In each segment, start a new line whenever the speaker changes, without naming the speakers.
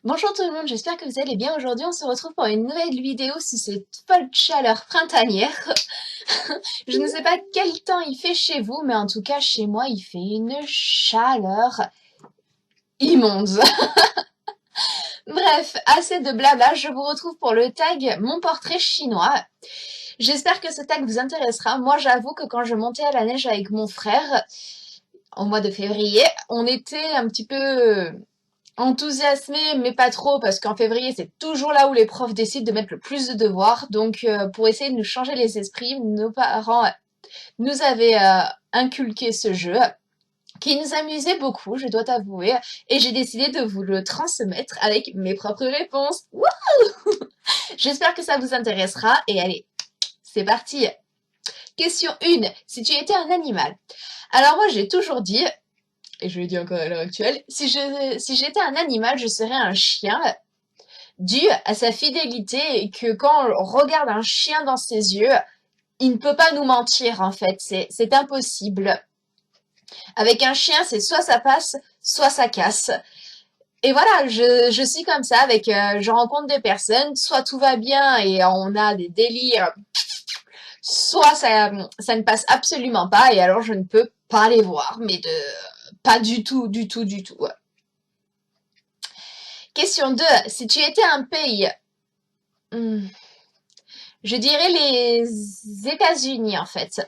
Bonjour tout le monde, j'espère que vous allez bien. Aujourd'hui, on se retrouve pour une nouvelle vidéo sur cette folle chaleur printanière. Je ne sais pas quel temps il fait chez vous, mais en tout cas, chez moi, il fait une chaleur immonde. Bref, assez de blabla, je vous retrouve pour le tag Mon portrait chinois. J'espère que ce tag vous intéressera. Moi, j'avoue que quand je montais à la neige avec mon frère, au mois de février, on était un petit peu enthousiasmé, mais pas trop, parce qu'en février, c'est toujours là où les profs décident de mettre le plus de devoirs. Donc, pour essayer de nous changer les esprits, nos parents nous avaient inculqué ce jeu qui nous amusait beaucoup, je dois t'avouer, et j'ai décidé de vous le transmettre avec mes propres réponses. Wouh! J'espère que ça vous intéressera, et allez, c'est parti. Question 1. Si tu étais un animal. Alors moi, j'ai toujours dit, et je le dis encore à l'heure actuelle, si j'étais un animal, je serais un chien, dû à sa fidélité et que quand on regarde un chien dans ses yeux, il ne peut pas nous mentir en fait, c'est impossible. Avec un chien, c'est soit ça passe, soit ça casse. Et voilà, je suis comme ça avec, je rencontre des personnes, soit tout va bien et on a des délires, soit ça ne passe absolument pas et alors je ne peux pas les voir, mais pas du tout, du tout, du tout. Question 2. Si tu étais un pays, hmm, je dirais les États-Unis en fait.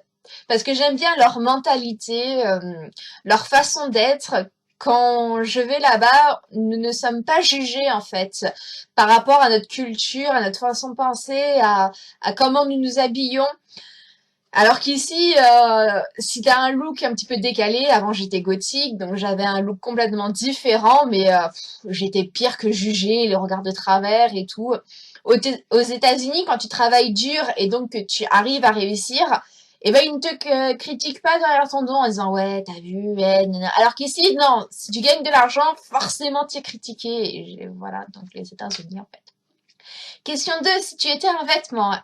Parce que j'aime bien leur mentalité, leur façon d'être. Quand je vais là-bas, nous ne sommes pas jugés en fait par rapport à notre culture, à notre façon de penser, à comment nous nous habillons. Alors qu'ici, si t'as un look un petit peu décalé, avant j'étais gothique, donc j'avais un look complètement différent, mais j'étais pire que jugée, les regards de travers et tout. Aux États-Unis, quand tu travailles dur et donc que tu arrives à réussir, eh ben ils ne te critiquent pas derrière ton dos en disant ouais t'as vu, ouais, nanana. Alors qu'ici non, si tu gagnes de l'argent, forcément tu es critiqué. Voilà, donc les États-Unis en fait. Question 2, si tu étais un vêtement.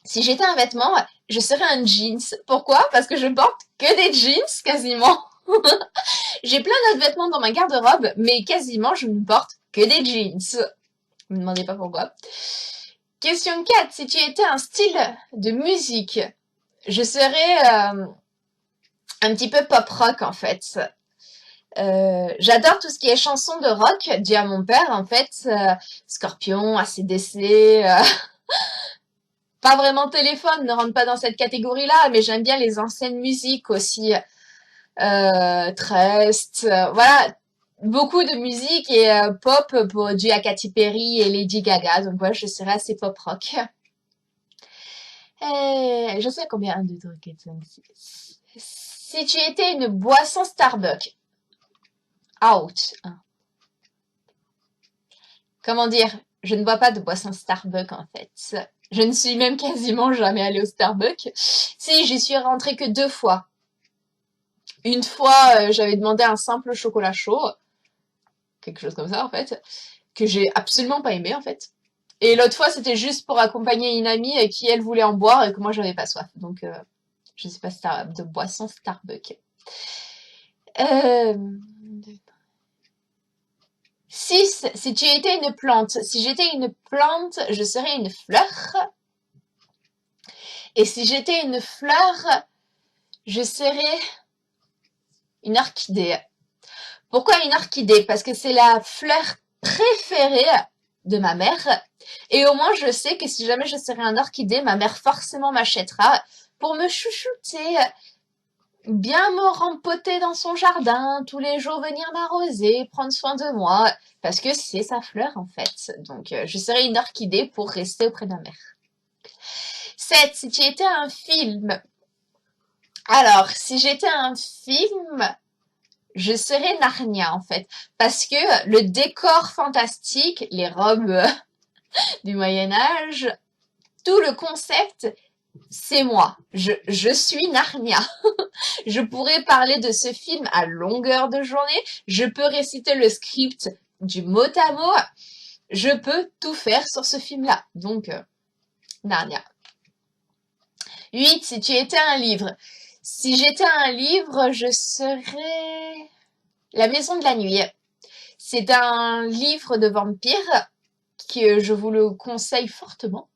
Si j'étais un vêtement, je serais un jeans. Pourquoi? Parce que je porte que des jeans, quasiment. J'ai plein d'autres vêtements dans ma garde-robe, mais quasiment je ne porte que des jeans. Ne me demandez pas pourquoi. Question 4. Si tu étais un style de musique, je serais un petit peu pop rock en fait. J'adore tout ce qui est chansons de rock, dû à mon père en fait. Scorpion, AC/DC, pas vraiment téléphone, ne rentre pas dans cette catégorie-là, mais j'aime bien les anciennes musiques aussi. Trest, voilà, beaucoup de musique et pop pour dû à Katy Perry et Lady Gaga. Donc voilà, je serais assez pop rock. Et je sais combien 1, 2, 3, 4, 5, 6. Si tu étais une boisson Starbucks, out. Comment dire? Je ne bois pas de boisson Starbucks en fait. Je ne suis même quasiment jamais allée au Starbucks. Si, j'y suis rentrée que 2 fois. Une fois, j'avais demandé un simple chocolat chaud, quelque chose comme ça en fait, que j'ai absolument pas aimé en fait. Et l'autre fois, c'était juste pour accompagner une amie qui elle voulait en boire et que moi j'avais pas soif. Donc je sais pas si t'as de boisson Starbucks. Euh... 6. Si tu étais une plante. Si j'étais une plante, je serais une fleur. Et si j'étais une fleur, je serais une orchidée. Pourquoi une orchidée? Parce que c'est la fleur préférée de ma mère. Et au moins, je sais que si jamais je serais un orchidée, ma mère forcément m'achètera pour me chouchouter, bien me rempoter dans son jardin, tous les jours venir m'arroser, prendre soin de moi, parce que c'est sa fleur en fait. Donc, je serais une orchidée pour rester auprès de ma mère. 7. Si tu étais un film. Alors, si j'étais un film, je serais Narnia en fait, parce que le décor fantastique, les robes du Moyen Âge, tout le concept, c'est moi. Je suis Narnia. Je pourrais parler de ce film à longueur de journée. Je peux réciter le script du mot à mot. Je peux tout faire sur ce film-là. Donc, Narnia. 8. Si tu étais un livre. Si j'étais un livre, je serais La Maison de la Nuit. C'est un livre de vampire que je vous le conseille fortement.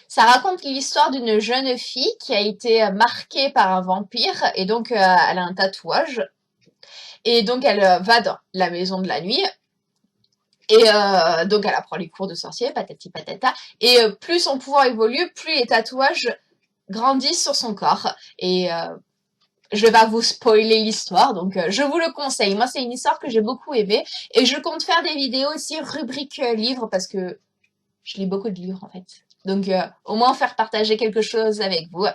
Ça raconte l'histoire d'une jeune fille qui a été marquée par un vampire et donc elle a un tatouage. Et donc elle va dans la maison de la nuit et donc elle apprend les cours de sorcier, patati patata. Et plus son pouvoir évolue, plus les tatouages grandissent sur son corps. Et je vais pas vous spoiler l'histoire, donc je vous le conseille. Moi, c'est une histoire que j'ai beaucoup aimée et je compte faire des vidéos aussi rubrique livres parce que je lis beaucoup de livres en fait. Donc au moins faire partager quelque chose avec vous.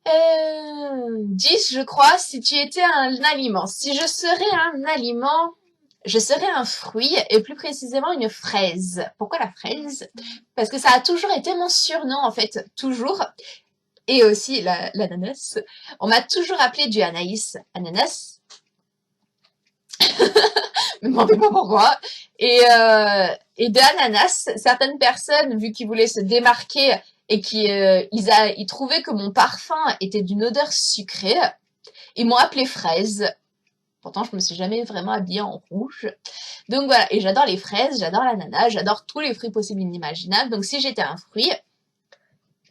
10, je crois, si tu étais un aliment. Si je serais un aliment, je serais un fruit et plus précisément une fraise. Pourquoi la fraise? Parce que ça a toujours été mon surnom en fait, toujours. Et aussi l'ananas. On m'a toujours appelé du Anaïs. Ananas. Me demandez pas pourquoi. Et de ananas, certaines personnes, vu qu'ils voulaient se démarquer et ils trouvaient que mon parfum était d'une odeur sucrée, ils m'ont appelé fraise. Pourtant, je me suis jamais vraiment habillée en rouge. Donc voilà, et j'adore les fraises, j'adore l'ananas, j'adore tous les fruits possibles et inimaginables. Donc si j'étais un fruit,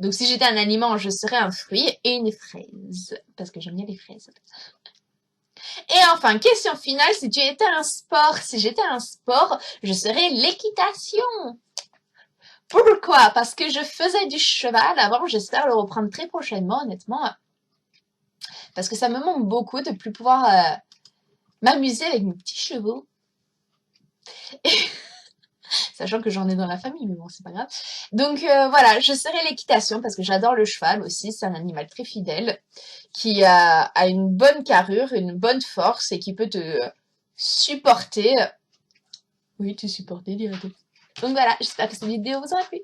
donc si j'étais un aliment, je serais un fruit et une fraise. Parce que j'aime bien les fraises. Et enfin, question finale, si tu étais un sport, si j'étais un sport, je serais l'équitation. Pourquoi? Parce que je faisais du cheval avant, j'espère le reprendre très prochainement, honnêtement. Parce que ça me manque beaucoup de plus pouvoir m'amuser avec mes petits chevaux. Sachant que j'en ai dans la famille, mais bon, c'est pas grave. Donc voilà, je serais l'équitation parce que j'adore le cheval aussi, c'est un animal très fidèle qui a une bonne carrure, une bonne force et qui peut te supporter. Oui, te supporter, dirais-tu. Donc voilà, j'espère que cette vidéo vous aura plu.